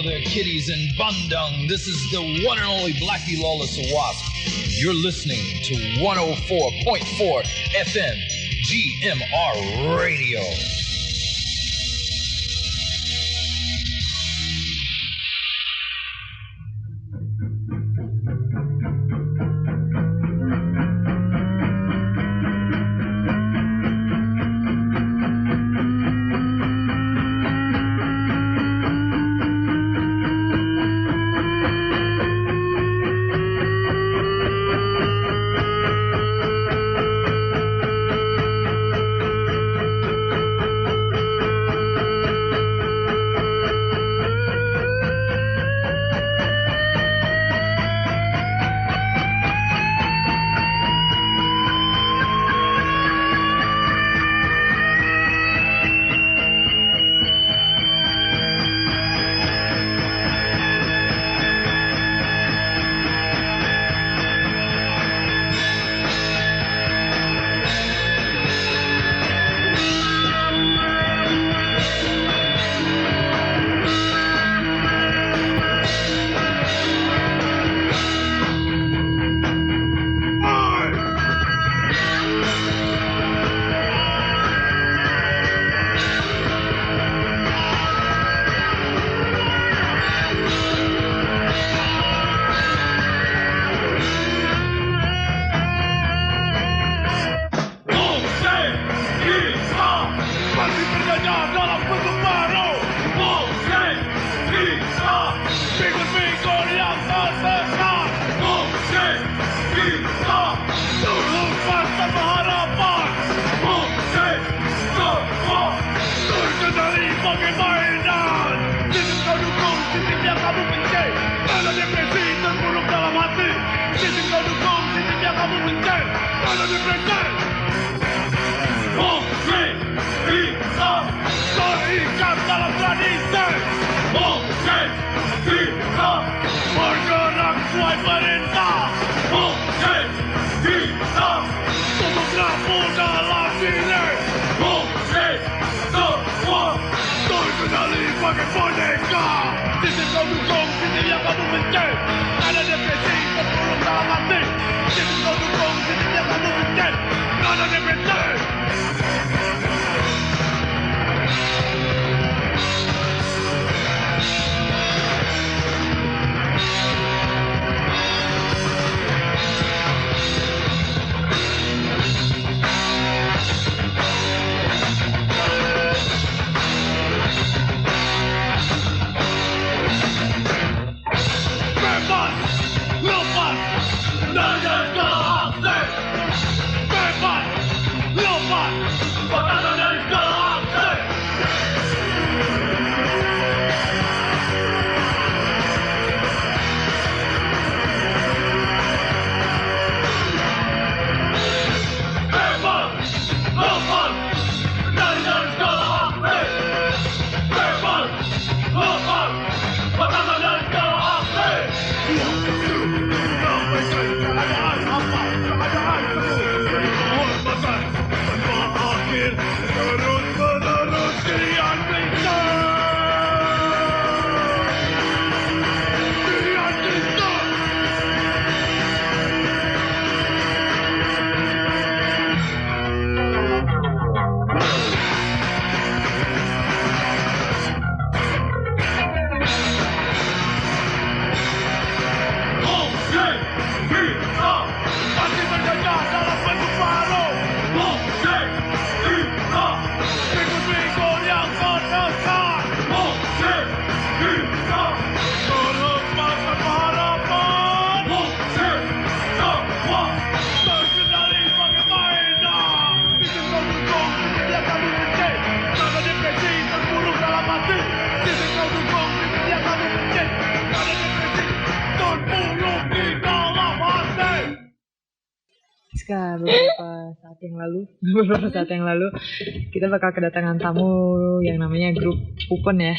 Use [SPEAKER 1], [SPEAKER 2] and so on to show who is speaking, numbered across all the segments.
[SPEAKER 1] there, kitties and Bandung. This is the one and only Blackie Lawless Wasp. You're listening to 104.4 FM GMR Radio.
[SPEAKER 2] Beberapa saat yang lalu kita bakal kedatangan tamu yang namanya grup Pupen ya,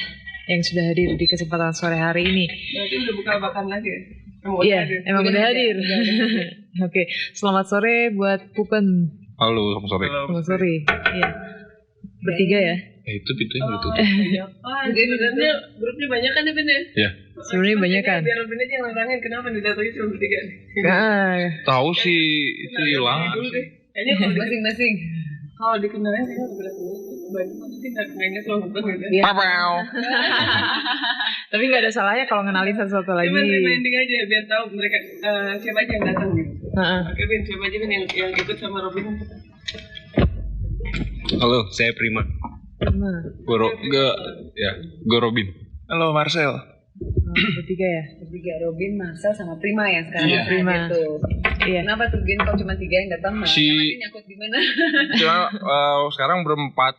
[SPEAKER 2] yang sudah hadir di kesempatan sore hari ini.
[SPEAKER 3] Berarti udah buka bakan lagi ya?
[SPEAKER 2] Iya, emang udah hadir. Oke, selamat sore buat Pupen.
[SPEAKER 4] Halo, selamat sore.
[SPEAKER 2] Selamat sore. Iya. Bertiga ya?
[SPEAKER 4] Itu gitu.
[SPEAKER 3] Jadi sebenarnya grupnya banyak kan ya Ben ya?
[SPEAKER 4] Iya.
[SPEAKER 2] Sebenarnya banyak kan.
[SPEAKER 3] Biar Ben aja yang nantangin kenapa didatangin cuma bertiga nih.
[SPEAKER 4] Tahu sih itu hilang.
[SPEAKER 3] Dulu deh. Kayaknya kalau masing-masing. Kalau dikenalin kayaknya udah banyak sih nggak kayaknya kalau nonton gitu.
[SPEAKER 2] Iya. Tapi nggak ada salahnya kalau ngenalin satu-satu lagi.
[SPEAKER 3] Cuman reminding aja biar tahu mereka siapa aja yang datang gitu. Oke Ben, siapa aja Ben yang ikut sama Robin?
[SPEAKER 4] Halo, saya Prima. Gue Robin.
[SPEAKER 5] Halo Marcel.
[SPEAKER 2] Bertiga ya?
[SPEAKER 6] Bertiga, Robin, Marcel, sama Prima yang sekarang
[SPEAKER 4] Iya.
[SPEAKER 2] Prima.
[SPEAKER 6] gitu.
[SPEAKER 2] Iya.
[SPEAKER 6] Kenapa tuh Gen kok cuma 3 yang datang?
[SPEAKER 4] Si-
[SPEAKER 6] nyakut gimana?
[SPEAKER 4] Cuma sekarang berempat.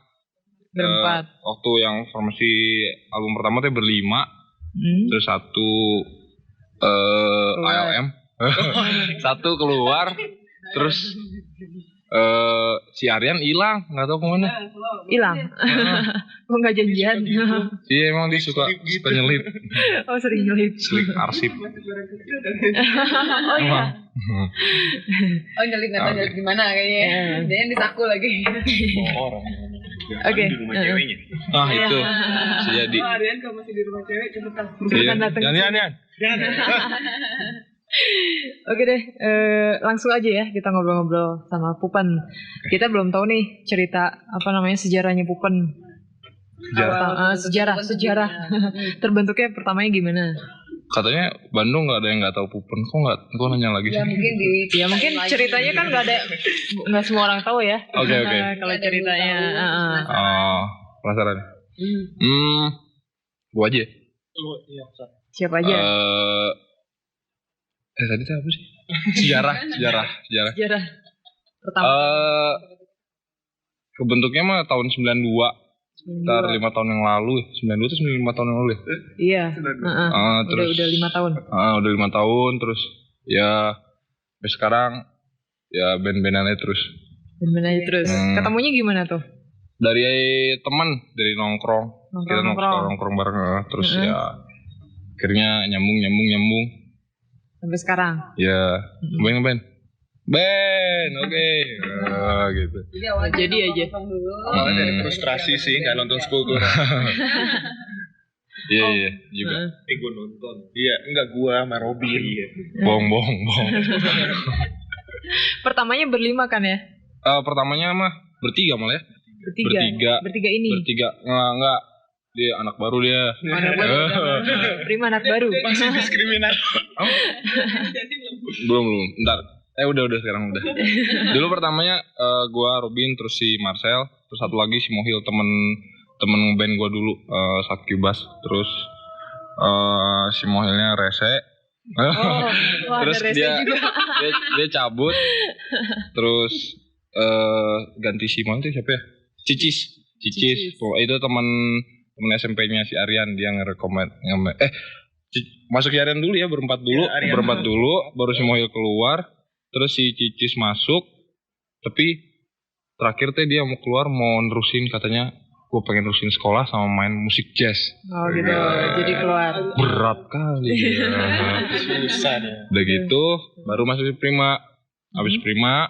[SPEAKER 2] Berempat.
[SPEAKER 4] Waktu yang formasi album pertama tuh berlima. Terus satu ALM. Satu keluar. Terus si Aryan hilang, nggak tahu kemana.
[SPEAKER 2] Hilang. Kok nggak janjian?
[SPEAKER 4] Iya emang dia suka nyelip
[SPEAKER 2] Oh sering nyelip.
[SPEAKER 4] arsip.
[SPEAKER 2] Oh iya.
[SPEAKER 6] Oh nyelip nggak tahu nyelip gimana kayaknya. Dia yang disaku lagi.
[SPEAKER 2] Oke.
[SPEAKER 4] Ah itu bisa jadi.
[SPEAKER 3] Aryan kalau masih di rumah cewek cepetan.
[SPEAKER 2] Cepetan datang.
[SPEAKER 4] Jangan.
[SPEAKER 2] Oke deh, langsung aja ya kita ngobrol-ngobrol sama Pupen. Kita belum tahu nih cerita sejarahnya Pupen. Sejarah. Terbentuknya pertamanya gimana?
[SPEAKER 4] Katanya Bandung nggak ada yang nggak tahu Pupen. Kok nanya lagi sih?
[SPEAKER 6] Ya mungkin
[SPEAKER 2] Ceritanya kan nggak semua orang tahu ya.
[SPEAKER 4] Oke.
[SPEAKER 2] Kalau ceritanya.
[SPEAKER 4] Penasaran. Gua aja.
[SPEAKER 2] Siapa aja?
[SPEAKER 4] Tadi apa sih? Sejarah.
[SPEAKER 2] Sejarah pertama.
[SPEAKER 4] Kebentuknya mah tahun 92. Sekitar 5 tahun yang lalu. 92 atau 5 tahun yang lalu ya?
[SPEAKER 2] Iya.
[SPEAKER 4] Terus
[SPEAKER 2] Udah 5 tahun.
[SPEAKER 4] Udah 5 tahun terus ya sampai sekarang ya band-bandannya terus.
[SPEAKER 2] Band-bandannya terus. Ketemunya gimana tuh?
[SPEAKER 4] Dari teman, dari nongkrong. Kita nongkrong bareng terus ya akhirnya nyambung.
[SPEAKER 2] Sampai sekarang.
[SPEAKER 4] Ya, Ben. Oke. Gitu.
[SPEAKER 2] Jadi aja.
[SPEAKER 5] Awalnya dari frustrasi sih nggak nonton Schoolgirl.
[SPEAKER 4] Iya juga.
[SPEAKER 5] Gue nonton. Iya, enggak gua sama Robin. Iya.
[SPEAKER 4] Bohong.
[SPEAKER 2] Pertamanya berlima kan ya?
[SPEAKER 4] Pertamanya mah bertiga malah ya.
[SPEAKER 2] Bertiga ini.
[SPEAKER 4] Enggak. Dia anak baru dia.
[SPEAKER 2] Anak baru. Prima anak baru.
[SPEAKER 5] Masih diskriminasi.
[SPEAKER 4] Belum. Ntar. Udah sekarang udah. Dulu pertamanya gua Robin, terus si Marcel, terus satu lagi si Mohil temen band gua dulu, Sakibas, terus si Mohilnya rese. Terus dia cabut. Terus ganti si Mohil itu siapa ya? Cicis. Itu teman SMP-nya si Aryan, dia ngerekomend. Masuk si Aryan dulu ya, berempat dulu, baru si Mohil keluar, terus si Cicis masuk, tapi terakhir dia mau keluar mau nerusin, katanya gue pengen nerusin sekolah sama main musik jazz.
[SPEAKER 2] Oh gitu, jadi keluar.
[SPEAKER 4] Berat kali ya.
[SPEAKER 5] Susah deh.
[SPEAKER 4] Udah gitu, baru masuk si Prima. Habis Prima,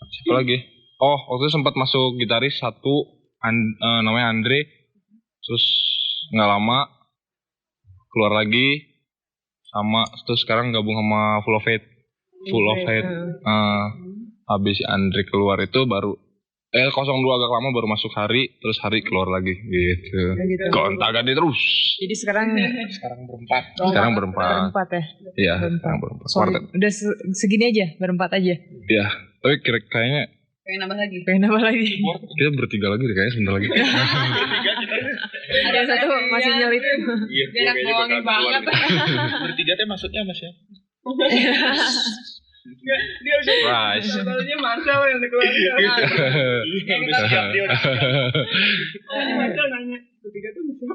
[SPEAKER 4] siapa lagi? Oh, waktu itu sempat masuk gitaris satu, namanya Andre. Terus nggak lama keluar lagi terus sekarang gabung sama Full of Hate. Habis Andre keluar itu baru 02 agak lama baru masuk Hari, terus Hari keluar lagi gitu. Kontakan dia terus.
[SPEAKER 2] Jadi sekarang
[SPEAKER 5] berempat.
[SPEAKER 4] Sekarang berempat.
[SPEAKER 2] Berempat ya?
[SPEAKER 4] Iya, sekarang berempat.
[SPEAKER 2] Udah segini aja, berempat aja.
[SPEAKER 4] Iya, tapi kayaknya
[SPEAKER 6] Pengen nambah lagi.
[SPEAKER 4] kita bertiga lagi deh kayaknya sebentar lagi.
[SPEAKER 2] Ada satu masih nyelip.
[SPEAKER 5] Iya,
[SPEAKER 6] Dia anak bohongin banget.
[SPEAKER 5] Bertiga teh maksudnya Mas ya?
[SPEAKER 3] Dia udah
[SPEAKER 4] Surprise.
[SPEAKER 3] Sebenarnya Marcel yang dikeluarin.
[SPEAKER 5] Iya, udah siap dia.
[SPEAKER 3] Marcel nanya, bertiga tuh siapa?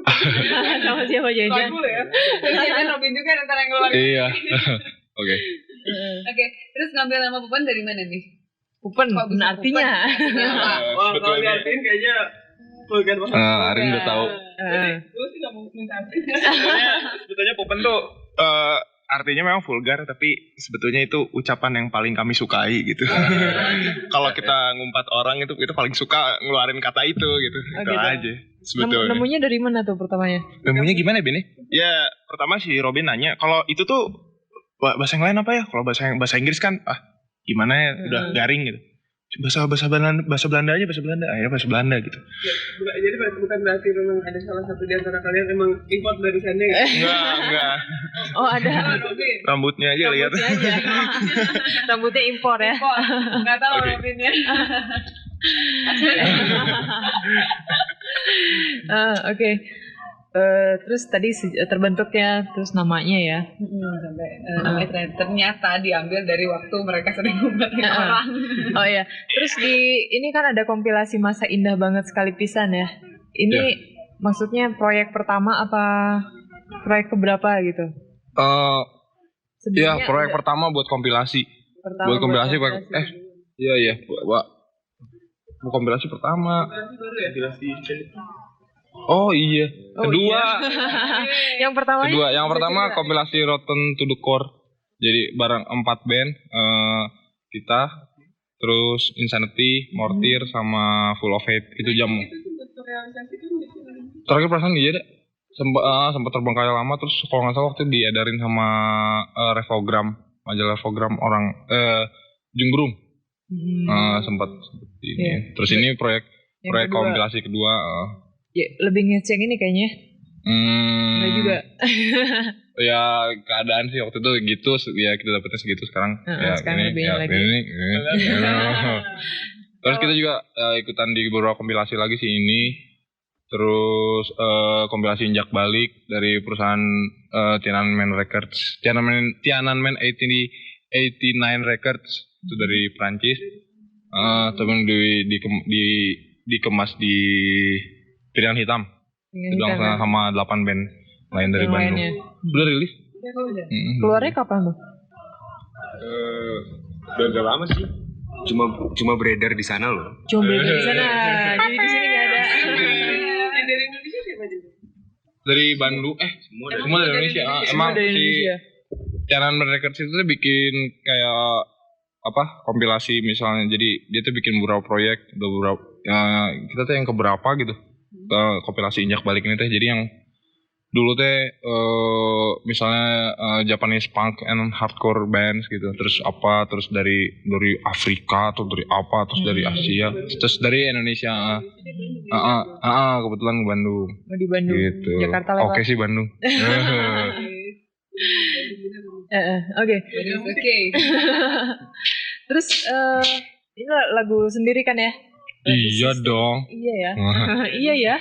[SPEAKER 2] Sama siapa aja?
[SPEAKER 3] Lagu ya.
[SPEAKER 6] Kan Robin juga antara yang keluar.
[SPEAKER 4] Iya. Oke.
[SPEAKER 6] Oke, terus ngambil nama Pupen dari mana nih?
[SPEAKER 2] Pupen, artinya.
[SPEAKER 3] Wah, kalau diartiin kayaknya vulgar banget.
[SPEAKER 4] Arin udah tahu.
[SPEAKER 3] Gue sih gak mau minta artinya.
[SPEAKER 5] Sebetulnya Pupen tuh artinya memang vulgar, tapi sebetulnya itu ucapan yang paling kami sukai gitu. Kalau kita ngumpat orang itu paling suka ngeluarin kata itu gitu. Itu
[SPEAKER 2] gitu.
[SPEAKER 5] aja sebetulnya.
[SPEAKER 2] Nemunya dari mana tuh pertamanya?
[SPEAKER 5] Nemunya gimana Bin? Ya pertama si Robin nanya, kalau itu tuh bahasa yang lain apa ya? Kalau bahasa Inggris kan gimana ya, udah garing gitu. Bahasa Belanda aja, bahasa Belanda. Akhirnya bahasa Belanda gitu.
[SPEAKER 3] Ya, jadi bukan berarti memang ada salah satu di antara kalian emang import dari sana ya?
[SPEAKER 5] Enggak.
[SPEAKER 2] Oh ada.
[SPEAKER 5] Rambutnya aja lihat.
[SPEAKER 2] Rambutnya impor ya.
[SPEAKER 6] Nggak tahu Robinnya.
[SPEAKER 2] Oke. Terus tadi terbentuknya, terus namanya ya.
[SPEAKER 6] Sampai ternyata diambil dari waktu mereka sering ngumpetin orang.
[SPEAKER 2] Oh iya. Terus ini kan ada kompilasi Masa Indah Banget Sekali Pisan ya. Ini maksudnya proyek pertama apa proyek keberapa gitu?
[SPEAKER 4] Iya, proyek pertama buat kompilasi. Buat kompilasi. Iya. Buat kompilasi pertama. Oh iya. Kedua.
[SPEAKER 2] Yang pertama kompilasi Rotten to the Core. Jadi bareng 4 band, kita, terus Insanity, Mortir, sama Full of Hate. Itu jam. Terakhir perasaan iya deh. Sempat terbengkalai lama, terus kalau nggak salah waktu diedarin sama Revogram, majalah Revogram orang Jungbrung. Sempat ini. Yeah. Terus ini proyek kompilasi kedua. Ya, lebih ngeceng ini kayaknya. Enggak juga.
[SPEAKER 4] Ya keadaan sih waktu itu gitu, ya kita dapetnya segitu sekarang.
[SPEAKER 2] Sekarang
[SPEAKER 4] ini,
[SPEAKER 2] lebih lagi.
[SPEAKER 4] Terus kita juga ikutan di beberapa kompilasi lagi sih ini. Terus kompilasi Injak Balik dari perusahaan Tiananmen Records. Tiananmen 89 Records itu dari Prancis. Tapi dikemas di Pilihan Hitam. Itu sama 8 band lain dari Bandung. Udah rilis?
[SPEAKER 2] Keluarnya kapan tuh?
[SPEAKER 7] Udah agak lama sih. Cuma beredar di sana loh.
[SPEAKER 2] Cuma beredar di sana. Jadi di sini nggak ada.
[SPEAKER 3] Yang dari Indonesia siapa aja?
[SPEAKER 4] Dari Bandung. Semua dari Indonesia. Emang si Tiananmen Records itu tuh bikin kayak kompilasi misalnya. Jadi dia tuh bikin beberapa proyek, kita tuh yang keberapa gitu. Kompilasi Injak Balik ini teh, jadi yang dulu teh misalnya Japanese punk and hardcore bands gitu, terus dari Afrika atau dari terus dari Asia, terus dari Indonesia, kebetulan ke Bandung.
[SPEAKER 2] Di Bandung
[SPEAKER 4] gitu.
[SPEAKER 2] Jakarta lewat.
[SPEAKER 4] Oke sih Bandung.
[SPEAKER 2] Oke. Terus ini lagu sendiri kan ya?
[SPEAKER 4] Iya dong.
[SPEAKER 2] Iya ya. Iya ya.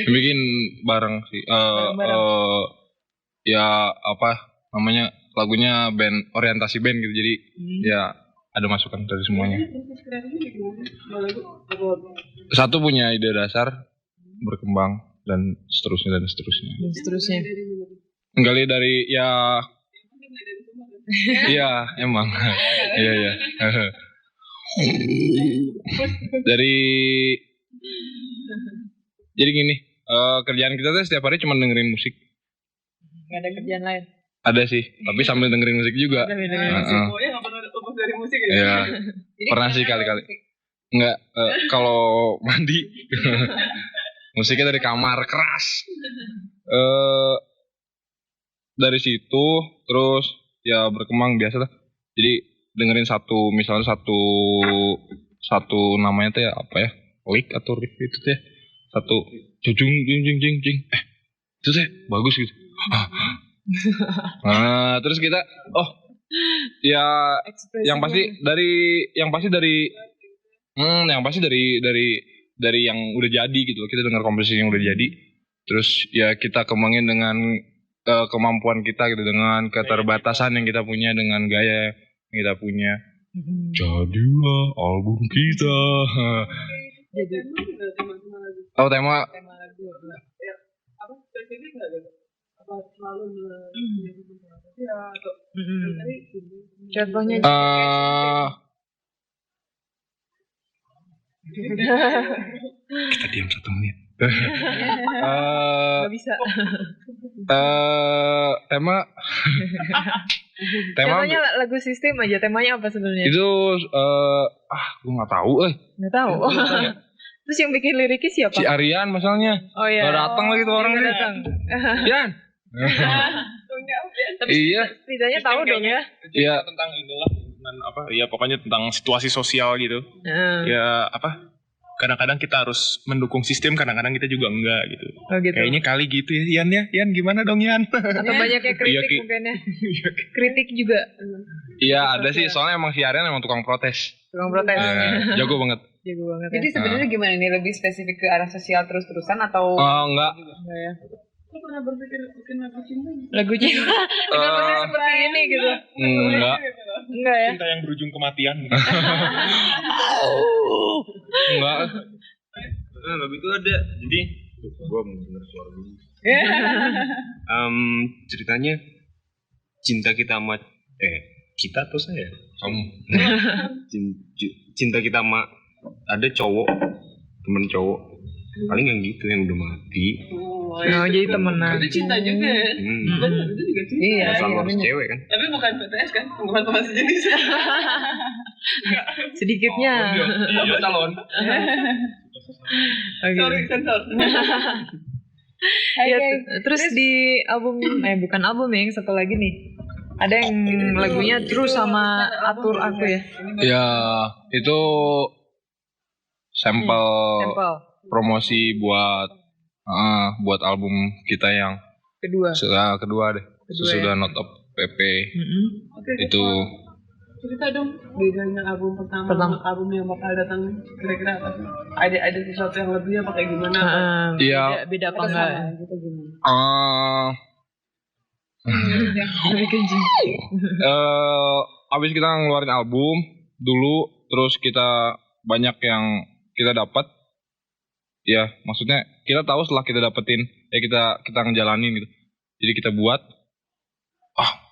[SPEAKER 4] Bikin bareng sih. Ya namanya lagunya band orientasi band gitu. Jadi ya ada masukan dari semuanya. Satu punya ide dasar, berkembang dan seterusnya. Enggak dari ya. Iya emang. Iya. Jadi gini, kerjaan kita tuh setiap hari cuma dengerin musik.
[SPEAKER 2] Nggak ada kerjaan lain?
[SPEAKER 4] Ada sih, tapi sambil dengerin musik juga.
[SPEAKER 3] Pokoknya nggak pernah lepas dari musik ya?
[SPEAKER 4] Iya, pernah sih kali-kali. Enggak, kalau mandi musiknya dari kamar keras. Dari situ terus ya berkembang biasa lah. Jadi dengerin misalnya satu namanya tuh ya lick atau riff itu tuh ya, satu jung itu tuh bagus gitu. Terus kita ya yang pasti dari yang udah jadi gitu loh. Kita dengar komposisi yang udah jadi, terus ya kita kembangin dengan kemampuan kita gitu, dengan keterbatasan yang kita punya, dengan gaya yang kita punya. Jadilah album kita. Tema
[SPEAKER 3] lagu. Apa spesifik nggak ada? Apa selalu atau
[SPEAKER 2] contohnya?
[SPEAKER 7] Kita diam 1 menit.
[SPEAKER 2] Gak bisa. Tema
[SPEAKER 8] Contohnya lagu Sistem aja, temanya apa sebenarnya?
[SPEAKER 2] itu gue nggak tahu.
[SPEAKER 8] Nggak tahu. Terus yang bikin liriknya siapa?
[SPEAKER 2] Si Aryan masalahnya.
[SPEAKER 8] Oh iya.
[SPEAKER 2] Nggak datang lagi tuh orang
[SPEAKER 8] Nggak
[SPEAKER 2] dia.
[SPEAKER 8] datang.
[SPEAKER 2] Yan.
[SPEAKER 8] Tapi
[SPEAKER 2] Iya.
[SPEAKER 8] setidaknya tahu dong ya.
[SPEAKER 2] Iya.
[SPEAKER 5] Tentang inilah tentang apa? Ya pokoknya tentang situasi sosial gitu. Ya apa? Kadang-kadang kita harus mendukung sistem, kadang-kadang kita juga enggak gitu.
[SPEAKER 8] Oh gitu.
[SPEAKER 5] Kayaknya kali gitu ya, Yan ya. Yan gimana dong Yan?
[SPEAKER 8] Atau banyaknya kritik mungkin ya. Kritik juga.
[SPEAKER 2] Iya ada sih, soalnya emang si Aryan emang tukang protes.
[SPEAKER 8] Tukang protes.
[SPEAKER 2] Jago banget.
[SPEAKER 8] Jago banget.
[SPEAKER 6] Jadi sebenarnya gimana nih, lebih spesifik ke arah sosial terus-terusan atau?
[SPEAKER 2] Enggak.
[SPEAKER 8] Enggak ya.
[SPEAKER 3] Lu pernah berpikir bikin lagu cinta?
[SPEAKER 8] Lagu cinta. Kenapa sih seperti ini gitu?
[SPEAKER 2] Enggak.
[SPEAKER 8] Enggak ya.
[SPEAKER 5] Cinta yang berujung kematian.
[SPEAKER 2] Enggak.
[SPEAKER 7] Lagu itu ada. Jadi gue mau denger suara dulu. Ceritanya cinta kita sama kita atau saya?
[SPEAKER 2] Kamu.
[SPEAKER 7] Cinta kita sama ada cowok, temen cowok. Paling yang gitu yang udah mati.
[SPEAKER 8] Oh, jadi temenan.
[SPEAKER 3] Itu cinta juga. Bener, itu juga cinta.
[SPEAKER 8] Iya.
[SPEAKER 7] Asal harus cewek kan?
[SPEAKER 3] Tapi bukan PTS kan? Bukan teman sejenis.
[SPEAKER 8] Sedikitnya.
[SPEAKER 2] Iya calon.
[SPEAKER 3] Sorry, sensor.
[SPEAKER 8] Ya, terus di album, bukan album yang satu lagi nih. Ada yang lagunya True sama Atur Aku ya.
[SPEAKER 2] Ya itu sampel promosi buat album kita yang
[SPEAKER 8] kedua
[SPEAKER 2] deh. Sesudah Not Up PP. Itu
[SPEAKER 3] cerita dong bedanya album pertama sama album yang bakal datang, kira-kira apa sih? Ada sesuatu yang lebih apa kayak gimana?
[SPEAKER 2] Iya.
[SPEAKER 8] Beda apa enggak?
[SPEAKER 3] Gitu gimana?
[SPEAKER 2] Abis kita ngeluarin album dulu, terus kita banyak yang kita dapat. Ya, maksudnya kita tahu setelah kita dapetin, ya kita ngejalanin gitu. Jadi kita buat,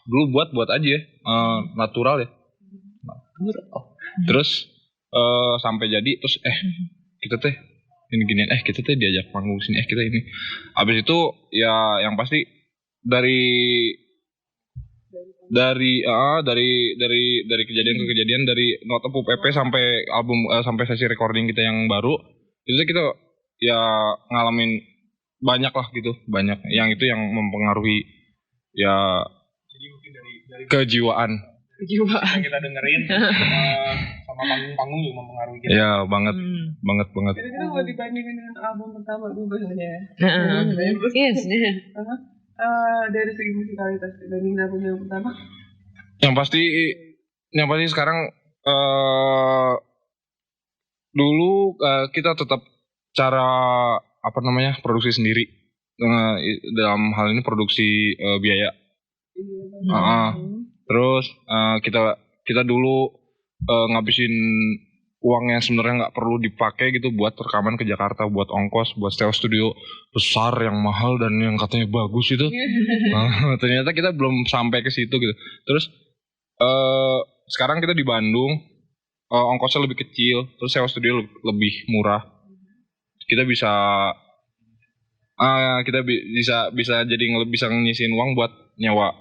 [SPEAKER 2] dulu buat aja, natural ya. Terus sampai jadi, terus kita teh gini-ginian, kita teh diajak panggung sini, kita ini. Abis itu ya yang pasti dari kejadian ke kejadian, dari Not Up EP sampai album sampai sesi recording kita yang baru, itu kita ya ngalamin banyak lah gitu, banyak yang itu yang mempengaruhi ya.
[SPEAKER 5] Jadi mungkin dari
[SPEAKER 2] kejiwaan
[SPEAKER 5] yang kita dengerin sama panggung-panggung juga mempengaruhi kita.
[SPEAKER 2] ya banget.
[SPEAKER 3] Kira-kira kalau dibandingin dengan album pertama dulu ya.
[SPEAKER 8] Yes.
[SPEAKER 3] Dari segi musikalitas dibandingin album yang pertama.
[SPEAKER 2] Yang pasti sekarang dulu kita tetap cara produksi sendiri, dalam hal ini produksi biaya. Terus kita dulu ngabisin uang yang sebenarnya nggak perlu dipakai gitu buat rekaman ke Jakarta, buat ongkos, buat sewa studio besar yang mahal dan yang katanya bagus itu. Ternyata kita belum sampai ke situ gitu. Terus sekarang kita di Bandung, ongkosnya lebih kecil, terus sewa studio lebih murah. Kita bisa bisa jadi bisa ngisiin uang buat nyawa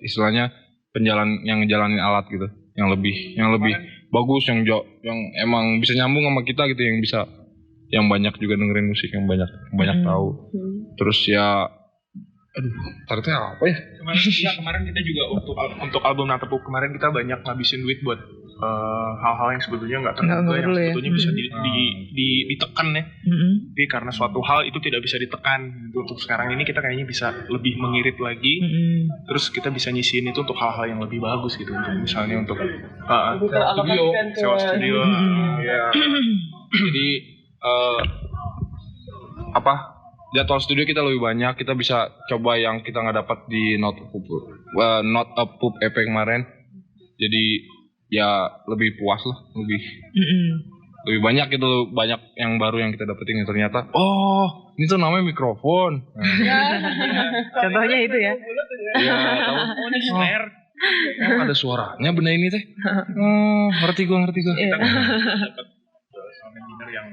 [SPEAKER 2] istilahnya yang ngejalanin alat gitu, yang lebih bagus, yang emang bisa nyambung sama kita gitu, yang banyak juga dengerin musik, yang banyak tahu. Terus ya targetnya apa ya?
[SPEAKER 5] Kemarin kita juga untuk album Natepuk kemarin kita banyak ngabisin duit buat hal-hal yang sebetulnya nggak terduga, yang sebetulnya bisa ditekan ya. Tapi karena suatu hal itu tidak bisa ditekan. Untuk sekarang ini kita kayaknya bisa lebih mengirit lagi. Terus kita bisa nyisiin itu untuk hal-hal yang lebih bagus gitu. Untuk misalnya untuk sewa studio. Ya.
[SPEAKER 2] Jadi jadwal studio kita lebih banyak, kita bisa coba yang kita nggak dapat di Not Up EP kemarin. Jadi ya lebih puas lah, lebih banyak gitu, banyak yang baru yang kita dapetin yang ternyata ini tuh namanya mikrofon.
[SPEAKER 8] Contohnya itu ya.
[SPEAKER 2] Iya, tahu. Ada suaranya benda ini teh. Ngerti gua.
[SPEAKER 5] main dinner yang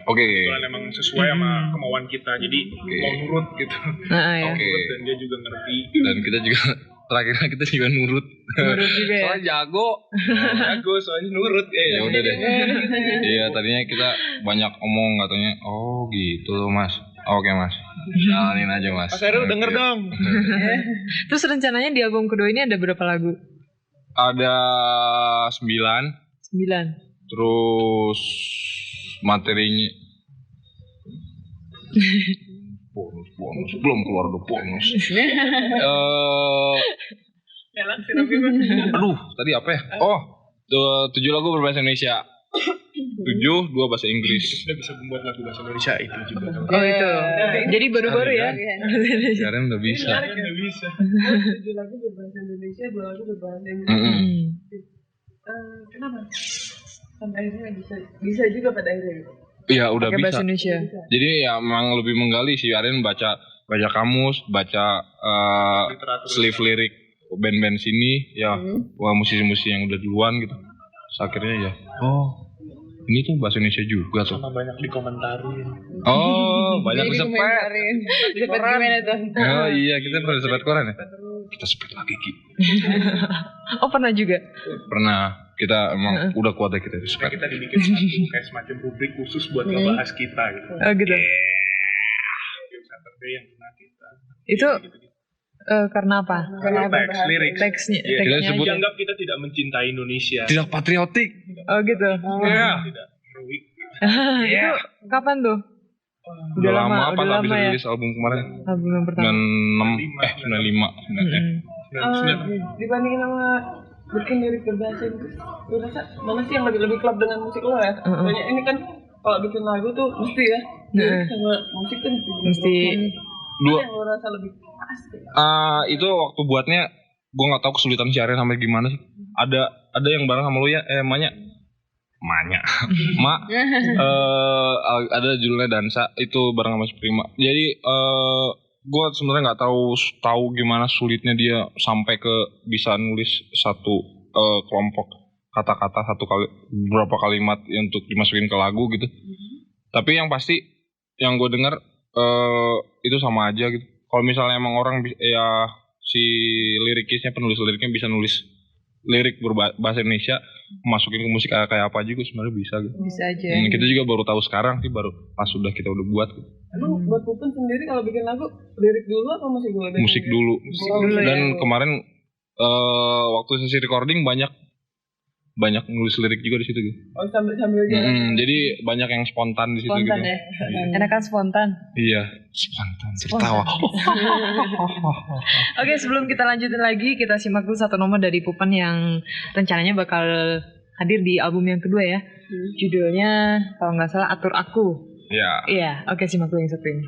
[SPEAKER 4] Oke.
[SPEAKER 5] kebetulan emang sesuai sama kemauan kita. Jadi mau nurut gitu.
[SPEAKER 8] Ya.
[SPEAKER 4] Oke.
[SPEAKER 5] Dan dia juga ngerti.
[SPEAKER 4] Dan kita juga terakhirnya kita juga nurut.
[SPEAKER 8] Nurut juga ya.
[SPEAKER 4] Soalnya jago.
[SPEAKER 5] Jago soalnya nurut.
[SPEAKER 4] Ya udah deh. Iya, tadinya kita banyak omong katanya. Oh, gitu loh, Mas. Oke, Mas. Jalanin aja, Mas.
[SPEAKER 5] Mas Heru denger dong.
[SPEAKER 8] Terus rencananya di album kedua ini ada berapa lagu?
[SPEAKER 4] Ada 9.
[SPEAKER 8] 9.
[SPEAKER 4] Terus materinya bonus belum keluar udah bonus. Aduh, tadi apa ya? Oh, 7 lagu berbahasa Indonesia. 7, 2 bahasa Inggris.
[SPEAKER 5] Kita bisa membuat lagu bahasa Indonesia itu juga.
[SPEAKER 8] Oh itu. Jadi baru-baru ya.
[SPEAKER 4] Sekarang udah bisa.
[SPEAKER 5] Nggak bisa.
[SPEAKER 3] 7 lagu berbahasa Indonesia, 2 lagu berbahasa Inggris. Kenapa? Sampai akhirnya bisa juga pada akhirnya.
[SPEAKER 4] Iya, udah
[SPEAKER 8] Pakai
[SPEAKER 4] bisa.
[SPEAKER 8] bahasa Indonesia.
[SPEAKER 4] Jadi ya memang lebih menggali sih. Aryan baca kamus, baca sleeve lirik band-band sini, ya wah musisi-musisi yang udah duluan gitu. Terus akhirnya ya, oh ini tuh bahasa Indonesia juga tuh.
[SPEAKER 5] Sama banyak dikomentarin.
[SPEAKER 4] Oh, banyak disepet.
[SPEAKER 6] Disepet gimana tuh?
[SPEAKER 4] Oh iya, kita pernah disepet koran ya? Kita sepet lagi, Ki.
[SPEAKER 8] Oh pernah juga?
[SPEAKER 4] Pernah. Kita emang udah kuat deh kita disepet.
[SPEAKER 5] Kita dibikin kayak semacam rubrik khusus buat ngebahas kita gitu.
[SPEAKER 8] Oh gitu.
[SPEAKER 5] Saturday yang kena kita.
[SPEAKER 8] Itu karena apa?
[SPEAKER 5] Karena teks, lirik.
[SPEAKER 8] Teksnya
[SPEAKER 4] Kita sebut
[SPEAKER 5] Dianggap kita tidak mencintai Indonesia.
[SPEAKER 4] tidak patriotik.
[SPEAKER 8] Oh gitu.
[SPEAKER 4] Iya.
[SPEAKER 5] Tidak heroik.
[SPEAKER 8] Itu kapan tuh?
[SPEAKER 4] Udah lama apa
[SPEAKER 8] udah
[SPEAKER 4] habis
[SPEAKER 8] lama ya.
[SPEAKER 4] rilis album kemarin?
[SPEAKER 8] Album yang pertama.
[SPEAKER 4] 95.
[SPEAKER 3] Dibandingin sama bikin lirik berbahasa Inggris, lu rasa mana sih yang lebih klop dengan musik lo ya? Soalnya ini kan kalau bikin lagu tuh mesti ya, lirik sama musik kan
[SPEAKER 8] Mesti.
[SPEAKER 4] Dua.
[SPEAKER 3] yang lo rasa lebih pas.
[SPEAKER 4] Itu waktu buatnya gue nggak tahu kesulitan si Aryan sampai gimana sih. Ada yang bareng sama lu ya, Manya. Ada judulnya Dansa, itu bareng sama Prima. Jadi gue sebenarnya nggak tahu gimana sulitnya dia sampai ke bisa nulis satu kelompok kata-kata beberapa kalimat untuk dimasukin ke lagu gitu. Tapi yang pasti yang gue dengar itu sama aja gitu. Kalau misalnya emang orang ya si lirikisnya, penulis liriknya bisa nulis lirik berbahasa Indonesia, masukin ke musik kayak apa juga sebenarnya bisa gitu.
[SPEAKER 8] Bisa aja.
[SPEAKER 4] Kita juga baru tahu sekarang sih, baru pas kita udah buat gitu.
[SPEAKER 3] Emang buat Pupun sendiri kalau bikin lagu lirik dulu apa musik dulu?
[SPEAKER 4] Musik dulu. Dan
[SPEAKER 8] ya.
[SPEAKER 4] kemarin waktu sesi recording banyak nulis lirik juga di situ gitu.
[SPEAKER 3] Oh sambil aja.
[SPEAKER 4] Jadi banyak yang spontan di situ
[SPEAKER 8] Spontan
[SPEAKER 4] gitu.
[SPEAKER 8] ya. Enakan spontan.
[SPEAKER 4] Iya, spontan. Tertawa.
[SPEAKER 8] Oke, sebelum kita lanjutin lagi, kita simak dulu satu nomor dari Pupan yang rencananya bakal hadir di album yang kedua ya. Judulnya kalau nggak salah Atur Aku.
[SPEAKER 4] Iya.
[SPEAKER 8] Iya, oke, simak dulu yang satu ini.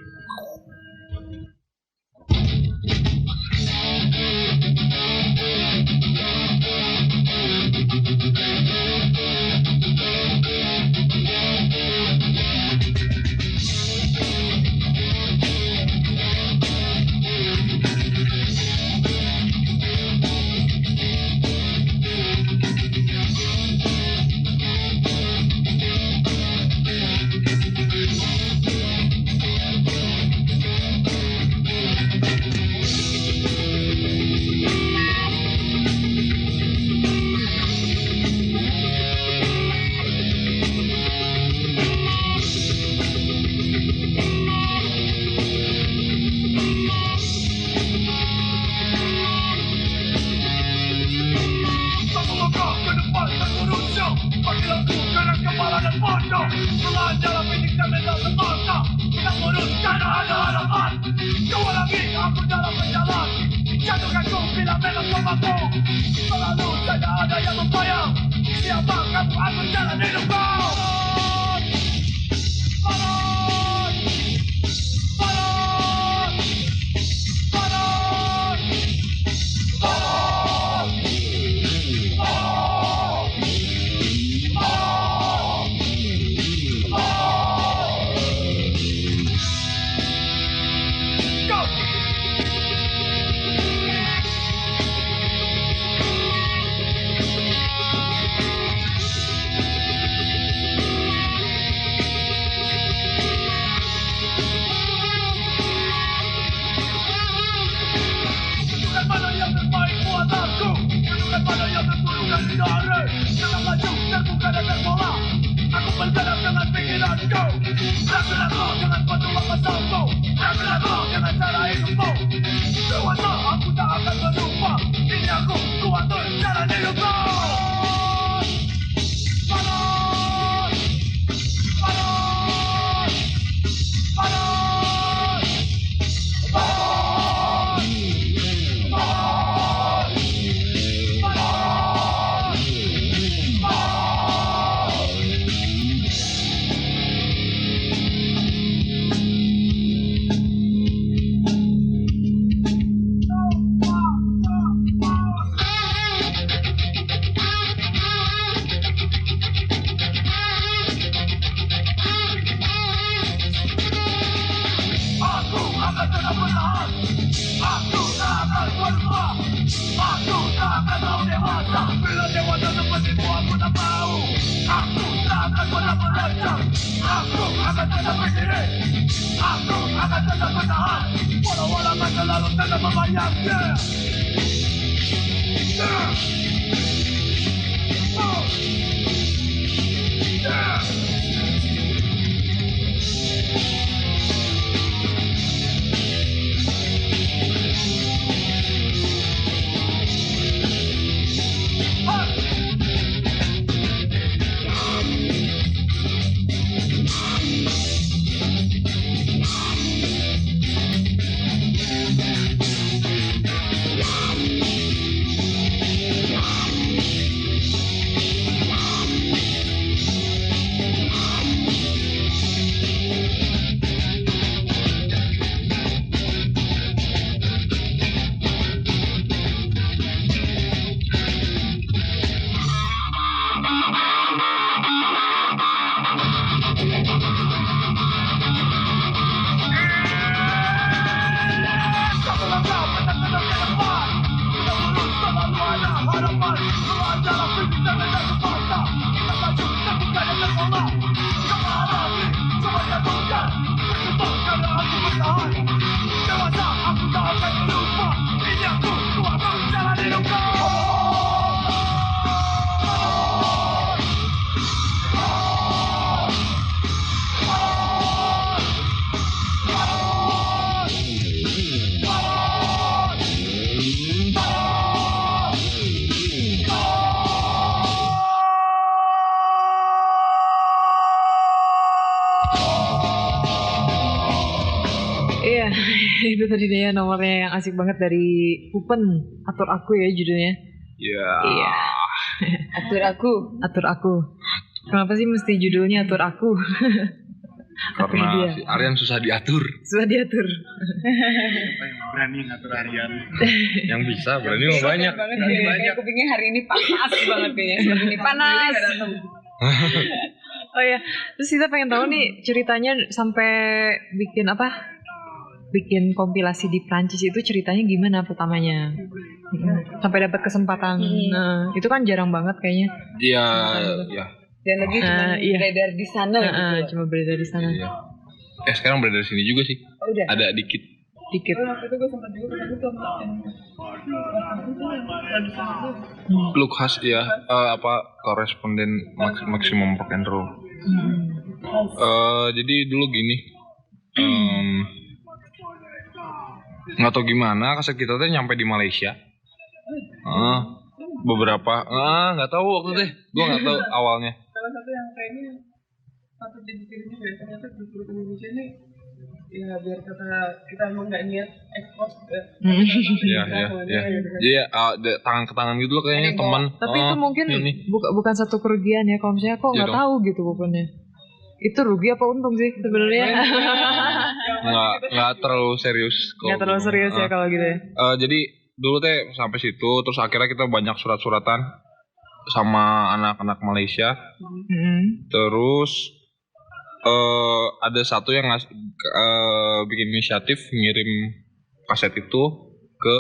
[SPEAKER 9] bertahan. Aku tak akan berubah. Aku tak akan mau dewasa. Bila dewasa sepertimu aku tak mau. Aku tak akan pernah belajar. Aku akan tetap berdiri. Aku akan tetap bertahan. Walau-walau masa lalu tetap membayang.
[SPEAKER 8] Itu tadi dia nomornya yang asik banget dari Pupen, Atur Aku ya judulnya.
[SPEAKER 4] Iya.
[SPEAKER 8] Iya.
[SPEAKER 6] Atur aku.
[SPEAKER 8] Atur Aku. Kenapa sih mesti judulnya Atur Aku?
[SPEAKER 4] Karena si Aryan susah diatur.
[SPEAKER 8] Susah diatur.
[SPEAKER 5] Berani ngatur Aryan.
[SPEAKER 4] Yang bisa berani mah banyak.
[SPEAKER 6] Kayak kupingnya hari ini panas banget kayaknya. Hari ini panas.
[SPEAKER 8] Oh ya, terus kita pengen tahu nih ceritanya sampai bikin apa? Bikin kompilasi di Prancis itu ceritanya gimana pertamanya? Sampai dapat kesempatan. Nah, itu kan jarang banget kayaknya.
[SPEAKER 4] Iya, iya.
[SPEAKER 6] Dan lagi cuma beredar di sana gitu.
[SPEAKER 8] Cuma beredar di sana.
[SPEAKER 4] Iya. Sekarang beredar di sini juga sih.
[SPEAKER 6] Oh, udah.
[SPEAKER 4] Ada dikit.
[SPEAKER 3] Waktu itu gue sempat juga ketemu sama
[SPEAKER 4] Lukas ya, koresponden Maximum Rock and Roll. Jadi dulu gini, nggak tahu gimana kaset kita tuh nyampe di Malaysia. Beberapa, nggak tahu waktu itu, gue nggak tahu awalnya.
[SPEAKER 3] Salah satu yang kayaknya patut dibikin juga ya, ternyata grup Indonesia ini ya biar kata kita emang nggak niat expose
[SPEAKER 4] Iya, tangan ke tangan gitu loh kayaknya teman.
[SPEAKER 8] Tapi itu mungkin bukan satu kerugian ya kalau misalnya kok nggak tahu gitu pokoknya. Itu rugi apa untung sih sebenarnya?
[SPEAKER 4] Nggak terlalu serius.
[SPEAKER 8] Nggak terlalu serius ya kalau gitu ya.
[SPEAKER 4] Jadi dulu teh sampai situ, terus akhirnya kita banyak surat-suratan sama anak-anak Malaysia. Terus ada satu yang bikin inisiatif ngirim kaset itu ke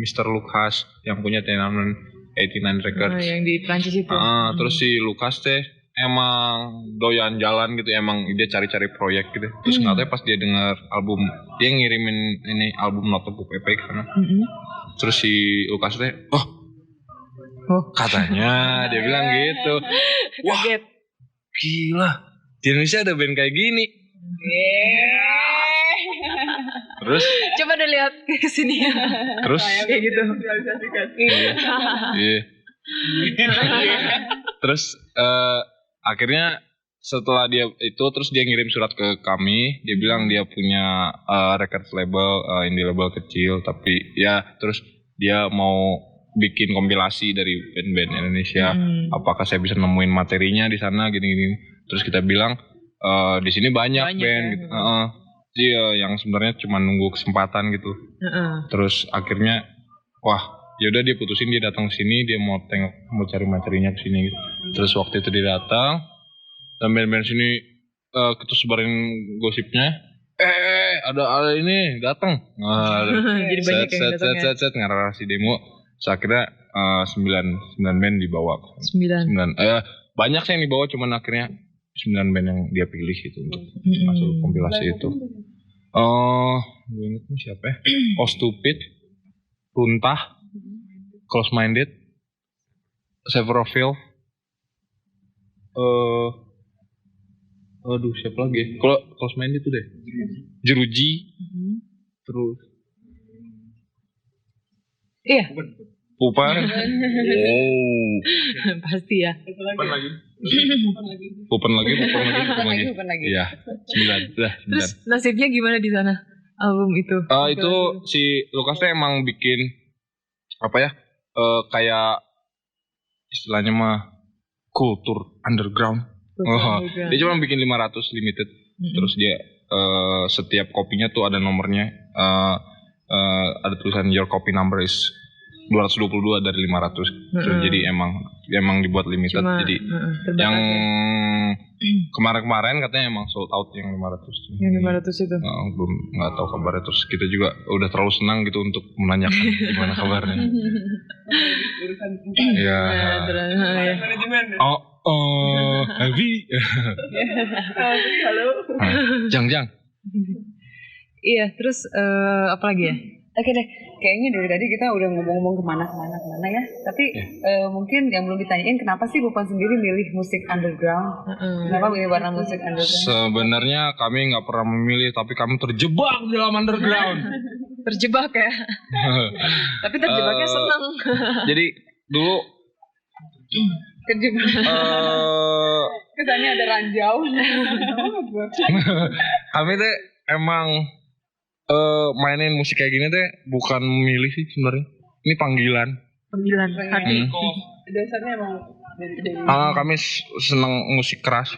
[SPEAKER 4] Mr. Lucas yang punya Tenanan 89 Records.
[SPEAKER 8] Yang di Prancis itu.
[SPEAKER 4] Terus si Lucas teh emang doyan jalan gitu, emang dia cari-cari proyek gitu. Terus nggak tahu pas dia dengar album, dia ngirimin ini album Notebook EP ke sana. Terus si Lucas teh, katanya dia bilang gitu. Wah, gila, di Indonesia ada band kayak gini. Terus
[SPEAKER 8] coba deh lihat ke sini.
[SPEAKER 4] Terus
[SPEAKER 8] kayak gitu.
[SPEAKER 4] Iya. Terus akhirnya setelah dia itu, terus dia ngirim surat ke kami. Dia bilang dia punya record label, indie label kecil, tapi ya terus dia mau bikin kompilasi dari band-band Indonesia. Apakah saya bisa nemuin materinya di sana gini-gini. Terus kita bilang di sini banyak band gitu. Dia yang sebenarnya cuma nunggu kesempatan gitu. Terus akhirnya yaudah dia putusin, dia datang ke sini, dia mau cari materinya ke sini gitu. Terus waktu itu dia datang dan band-band sini kita sebarin gosipnya. ada ini datang.
[SPEAKER 8] Jadi banyak yang datang ya.
[SPEAKER 4] Set ngarasi demo. Terus akhirnya 9 band dibawa.
[SPEAKER 8] 9.
[SPEAKER 4] Banyak sih yang dibawa, cuman akhirnya 9 band yang dia pilih gitu untuk masuk kompilasi itu. Gue inget siapa ya? Oh Stupid, Runtah, Close Minded, Severoville. Aduh siapa lagi ya? Kalau Close Minded itu deh. Jeruji. Terus.
[SPEAKER 8] Iya.
[SPEAKER 4] Pupan.
[SPEAKER 8] Pasti ya.
[SPEAKER 4] Pupan lagi. Iya. 9.
[SPEAKER 8] Terus nasibnya gimana di sana album itu?
[SPEAKER 4] Itu si Lukas tuh emang bikin apa ya? Kayak istilahnya mah kultur underground. Dia cuma bikin 500 limited. Terus dia setiap kopinya tuh ada nomornya. Ada tulisan your copy number is 222 dari 500. Terus jadi emang dibuat limited. Jadi yang kemarin katanya emang sold out yang 500.
[SPEAKER 8] Yang 500 itu.
[SPEAKER 4] Belum nggak tahu kabarnya. Terus kita juga udah terlalu senang gitu untuk menanyakan gimana kabarnya. Iya. Heavy.
[SPEAKER 3] Halo.
[SPEAKER 4] Jang.
[SPEAKER 8] Iya, terus apa lagi ya?
[SPEAKER 6] Oke deh, kayaknya dari tadi kita udah ngomong-ngomong kemana ya. Tapi mungkin yang belum ditanyain, kenapa sih Pupan sendiri milih musik underground? Kenapa milih warna musik underground?
[SPEAKER 4] Sebenarnya kami nggak pernah memilih, tapi kami terjebak di dalam underground.
[SPEAKER 8] Terjebak ya? Tapi terjebaknya senang.
[SPEAKER 4] Jadi dulu
[SPEAKER 6] terjebak. Kesannya ada ranjau.
[SPEAKER 4] Kami tuh emang mainin musik kayak gini teh bukan memilih sih sebenarnya. Ini panggilan hati.
[SPEAKER 3] Dasarnya emang dari
[SPEAKER 4] kami senang musik keras.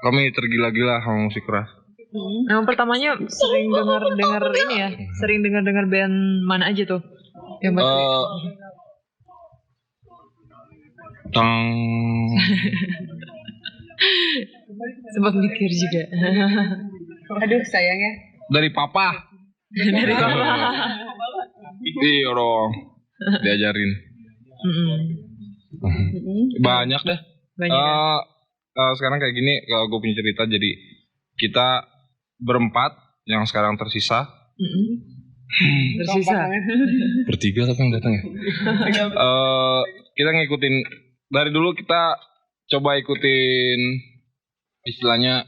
[SPEAKER 4] Kami tergila-gila sama musik keras.
[SPEAKER 8] Yang pertamanya sering dengar ini ya. Sering dengar band mana aja tuh? Yang sempat mikir juga.
[SPEAKER 6] Aduh sayangnya.
[SPEAKER 4] Dari papa. Iya dong. Diajarin. Banyak deh. Sekarang kayak gini, kalau gue punya cerita, jadi kita berempat yang sekarang tersisa. Bertiga tapi yang datang ya. Kita ngikutin dari dulu, kita coba ikutin istilahnya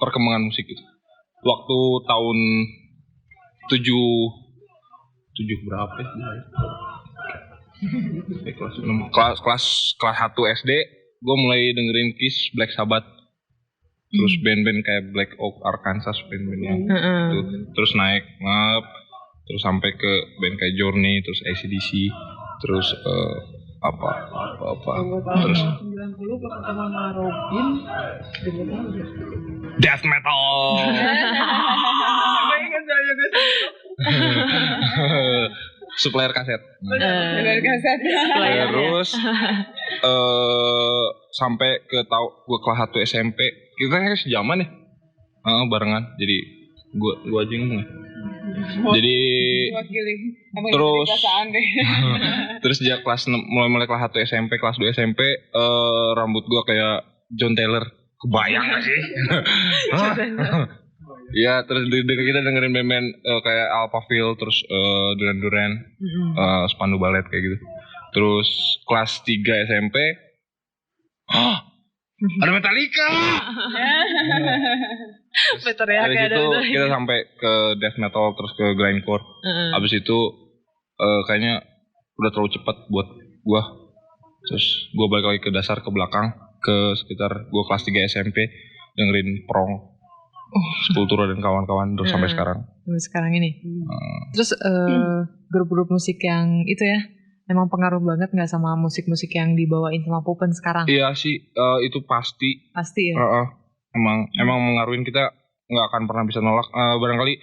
[SPEAKER 4] perkembangan musik itu. Waktu tahun 7 berapa ya? Kelas 1 SD, gue mulai dengerin Kiss, Black Sabbath, terus band-band kayak Black Oak, Arkansas, band-bandnya itu, terus naik terus sampai ke band kayak Journey, terus AC/DC, terus apa terus
[SPEAKER 3] 90 pas ketemu sama Robin
[SPEAKER 4] death metal. Supplier kaset. Terus sampai ke gue kelas 1 SMP, kita kan sejaman ya, barengan. Jadi gue aja ngomong. Jadi terus sejak kelas 6, mulai kelas 1 SMP, kelas 2 SMP, rambut gue kayak John Taylor. Kebayang gak sih? Iya, terus kita dengerin band-band kayak Alphaville, terus Duran Duran, Spandau Ballet kayak gitu. Terus kelas 3 SMP, ada Metallica. Dari situ kita sampai ke death metal, terus ke grindcore. Abis itu kayaknya udah terlalu cepat buat gua. Terus gua balik lagi ke dasar, ke belakang, ke sekitar gua kelas 3 SMP, dengerin prong, Sepultura dan kawan-kawan terus sampai sekarang.
[SPEAKER 8] Sampai sekarang ini. Terus grup-grup musik yang itu ya, emang pengaruh banget nggak sama musik-musik yang dibawain sama Pupen sekarang?
[SPEAKER 4] Iya sih, itu pasti.
[SPEAKER 8] Pasti ya.
[SPEAKER 4] Emang mengaruhin, kita nggak akan pernah bisa nolak. Barangkali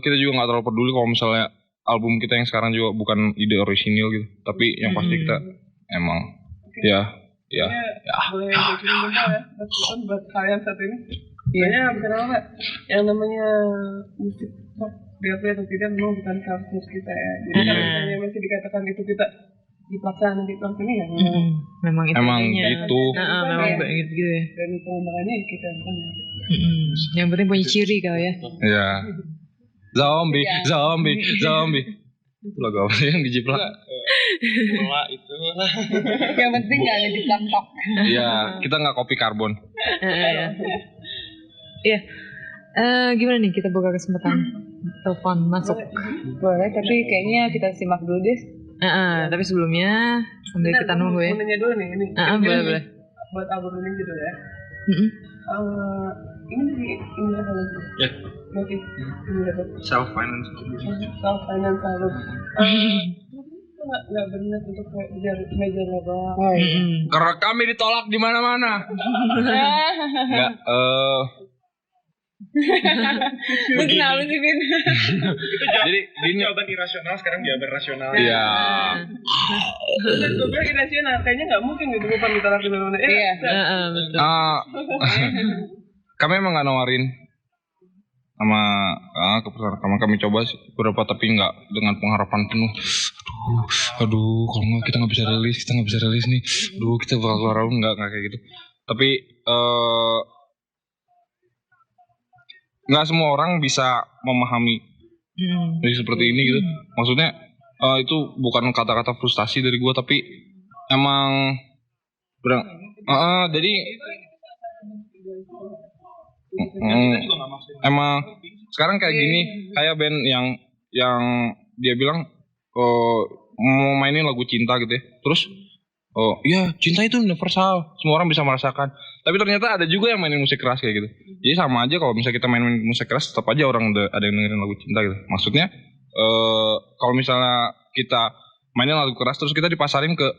[SPEAKER 4] kita juga nggak terlalu peduli kalau misalnya album kita yang sekarang juga bukan ide orisinil gitu. Tapi yang pasti kita emang ya.
[SPEAKER 3] Boleh bikin demo ya, buat kalian saat ini. Kayaknya bukan apa, yang namanya musik rock diakui atau tidak memang bukan culture kita ya. Jadi kalau misalnya masih dikatakan itu kita dipaksa ya.
[SPEAKER 8] Memang itu.
[SPEAKER 2] Emang
[SPEAKER 8] adanya.
[SPEAKER 2] gitu.
[SPEAKER 8] Memang begitu ya.
[SPEAKER 3] Dan pengembangannya kita yang punya.
[SPEAKER 8] Yang penting punya ciri kau ya.
[SPEAKER 2] Iya. Zombie. Itu lagu apa sih yang dijiplak?
[SPEAKER 5] Bola itu.
[SPEAKER 6] Yang penting nggak ngejiplak tok.
[SPEAKER 2] Iya, kita nggak kopi karbon.
[SPEAKER 8] Iya. Gimana nih kita buka kesempatan telepon masuk?
[SPEAKER 6] Boleh, tapi kayaknya kita simak dulu deh.
[SPEAKER 8] Tapi sebelumnya sambil kita nunggu ya.
[SPEAKER 3] Mau nanya dulu nih ini.
[SPEAKER 8] Boleh.
[SPEAKER 3] Buat album ini gitu ya. Ini dari Indra Valentine.
[SPEAKER 5] Ya.
[SPEAKER 3] Oke.
[SPEAKER 5] Self finance.
[SPEAKER 3] Self finance album. Nggak benar untuk major label.
[SPEAKER 2] Karena kami ditolak di mana-mana. Enggak,
[SPEAKER 6] Lu kenapa sih, Vin?
[SPEAKER 2] jadi gini.
[SPEAKER 5] Jawaban irasional sekarang jawaban rasional.
[SPEAKER 2] Iya.
[SPEAKER 3] Dan gue bilang irasional, kayaknya nggak mungkin gitu bukan ditolak di mana-mana.
[SPEAKER 6] Iya.
[SPEAKER 8] Betul.
[SPEAKER 2] Kami emang nggak nawarin sama ke perusahaan kami coba sih beberapa tapi nggak dengan pengharapan penuh. Aduh, kalau nggak kita nggak bisa rilis nih. Aduh, kita bakal keluar album nggak kayak gitu. Tapi nggak semua orang bisa memahami jadi seperti ini gitu. Maksudnya itu bukan kata-kata frustasi dari gue, tapi emang jadi emang sekarang kayak gini, kayak band yang dia bilang mau mainin lagu cinta gitu ya, terus iya cinta itu universal, semua orang bisa merasakan. Tapi ternyata ada juga yang mainin musik keras kayak gitu. Jadi sama aja kalau misalnya kita mainin musik keras, tetap aja orang ada yang dengerin lagu cinta gitu. Maksudnya kalau misalnya kita mainin lagu keras terus kita dipasarin ke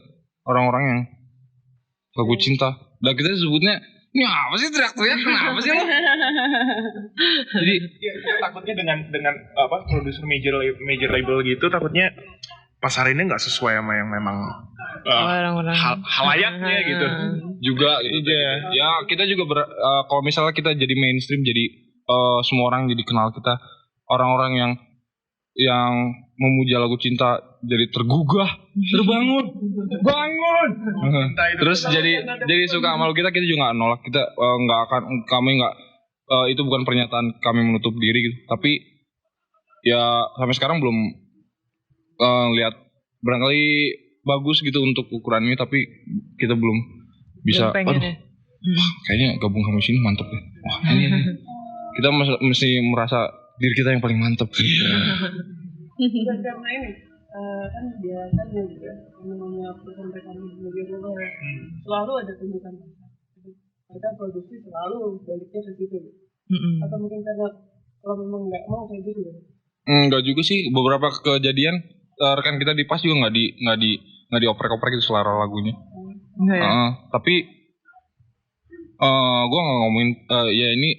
[SPEAKER 2] orang-orang yang lagu cinta, dan kita sebutnya ini apa sih teriak-teriak, kenapa sih lo? Jadi
[SPEAKER 5] takutnya dengan apa produser major label gitu, takutnya pasarinnya nggak sesuai sama yang memang halayaknya gitu.
[SPEAKER 2] Juga gitu ya kita juga kalau misalnya kita jadi mainstream, jadi semua orang jadi kenal kita, orang-orang yang memuja lagu cinta jadi tergugah, terbangun, terus jadi suka sama lagu kita juga nggak nolak, kita nggak akan, kami nggak itu bukan pernyataan kami menutup diri gitu, tapi ya sampai sekarang belum lihat barangkali bagus gitu untuk ukuran ini, tapi kita belum bisa. Kayaknya gabung sama sini mantep ya. Wah, ini kita mesti merasa diri kita yang paling mantep.
[SPEAKER 3] Dan karena ini kan biasanya juga namanya perusahaan rekam media global ya, selalu ada tuntutan mereka produksi selalu baliknya ke situ. Atau mungkin karena kalau memang nggak mau kayak gitu ya.
[SPEAKER 2] Enggak juga sih, beberapa kejadian rekan kita di PAS juga nggak dioprek-oprek gitu selera lagunya. Tapi gue nggak ngomongin ya ini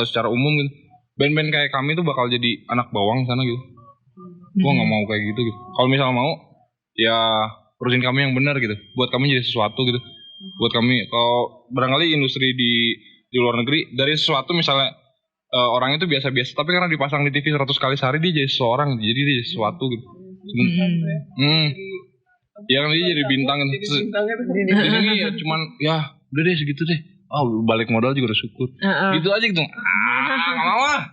[SPEAKER 2] secara umum gitu. Band-band kayak kami tuh bakal jadi anak bawang sana gitu. Gue nggak mau kayak gitu. Kalau misalnya mau, ya urusin kami yang benar gitu. Buat kami jadi sesuatu gitu. Buat kami, kalau barangkali industri di luar negeri dari sesuatu misalnya orang itu biasa-biasa, tapi karena dipasang di TV 100 kali sehari dia jadi seseorang, jadi dia jadi sesuatu gitu. Ya kan dia jadi bintang kan. Di sini ya cuman ya udah deh segitu deh. Balik modal juga udah syukur. Gitu aja gitu. Nggak mau lah.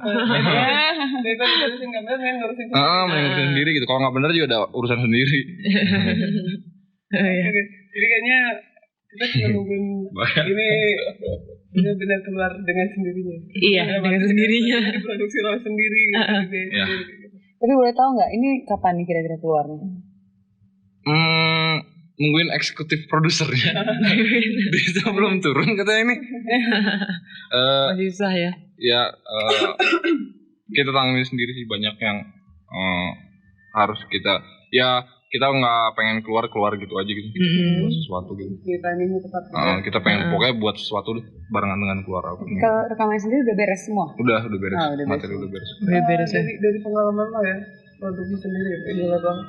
[SPEAKER 2] Ngurusin sendiri gitu. Kalau nggak bener juga ada urusan sendiri.
[SPEAKER 3] Jadi kayaknya kita cuma nungguin ini benar-benar keluar dengan sendirinya.
[SPEAKER 8] Iya, dengan sendirinya.
[SPEAKER 3] Produksi oleh sendiri.
[SPEAKER 6] Tapi boleh tahu nggak ini kapan nih kira-kira keluarnya?
[SPEAKER 2] Nungguin eksekutif produsernya. Bisa belum turun katanya ini.
[SPEAKER 8] Masih susah ya.
[SPEAKER 2] Ya kita tangani sendiri sih, banyak yang harus kita nggak pengen keluar gitu aja gitu. Buat sesuatu gitu. Kita pengen pokoknya buat sesuatu deh barengan dengan keluar.
[SPEAKER 6] Kalau rekaman sendiri udah beres semua?
[SPEAKER 2] Udah beres. Materi udah beres.
[SPEAKER 3] Dari pengalaman lo ya, produksi sendiri ini lah bang.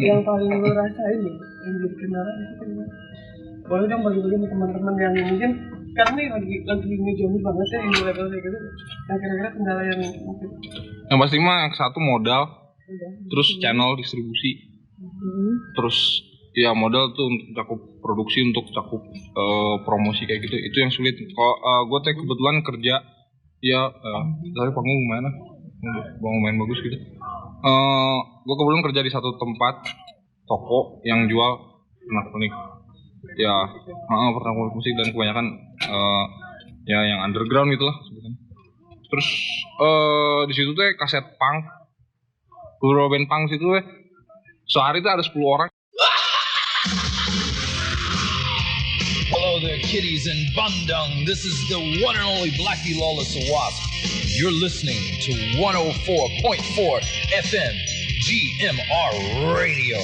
[SPEAKER 3] Yang paling lo rasain nih, yang jadi kendala itu kan boleh dong bagi-bagi sama teman-teman yang mungkin sekarang nih lagi ngejoni banget ya yang level kayak gitu. Nah kira-kira kendala yang mungkin
[SPEAKER 2] Yang pasti mah yang satu modal, terus channel distribusi, terus ya modal tuh untuk cakup produksi, untuk cakup promosi kayak gitu, itu yang sulit. Kalau gue teh kebetulan kerja ya tapi panggung lumayan bagus gitu. Gue kebetulan kerja di satu tempat toko yang jual pernak-pernik ya pernak-pernik musik, dan kebanyakan ya yang underground gitulah sebetulnya. Terus di situ tuh kaset punk, beberapa band punk situ sehari tuh ada 10 orang.
[SPEAKER 1] Hello there, kiddies and Bandung. This is the one and only Blackie Lawless Wasp. You're listening to 104.4 FM GMR Radio.